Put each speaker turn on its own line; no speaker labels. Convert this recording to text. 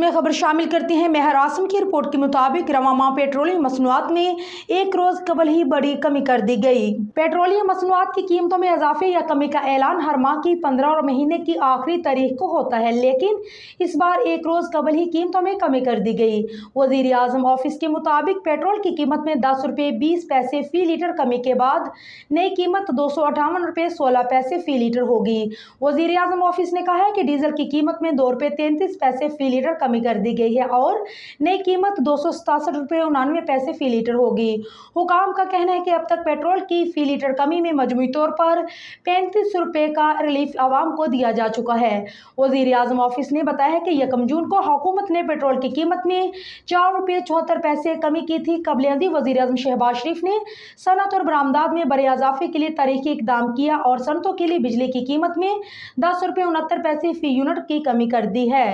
में खबर शामिल करते हैं। मेहर आसम की रिपोर्ट के मुताबिक रवां माह पेट्रोलियम मसनूआत में एक रोज कबल ही बड़ी कमी कर दी गई। पेट्रोलियम मसनूआत की कीमतों में इजाफे या कमी का ऐलान हर माह की 15 महीने की आखिरी तारीख को होता है, लेकिन इस बार एक रोज कबल ही कीमतों में कमी कर दी गई। वजीर आजम ऑफिस के मुताबिक पेट्रोल की कीमत में 10 रुपये 20 पैसे फी लीटर कमी के बाद नई कीमत 258 रुपये 16 पैसे फी लीटर होगी। वजीर आजम ऑफिस ने कहा है कि डीजल की कीमत में 2 रुपये 33 पैसे फी लीटर कमी कर दी गई है और नई कीमत 267 रुपये 99 पैसे फी लीटर होगी। हुकाम का कहना है कि अब तक पेट्रोल की फी लीटर कमी में मजमूई तौर पर 35 रुपये का रिलीफ आवाम को दिया जा चुका है। वजीर आजम ऑफिस ने बताया है कि 1 जून को हुकूमत ने पेट्रोल की कीमत में 4 रुपये 74 पैसे कमी की थी। कबल अज़ीं वजीर आजम शहबाज शरीफ ने सनत और बरामदात में बड़े इजाफे के लिए तारीखी इकदाम किया और सनतों के लिए बिजली की कीमत में 10 रुपये 69 पैसे फी यूनिट की कमी कर दी है।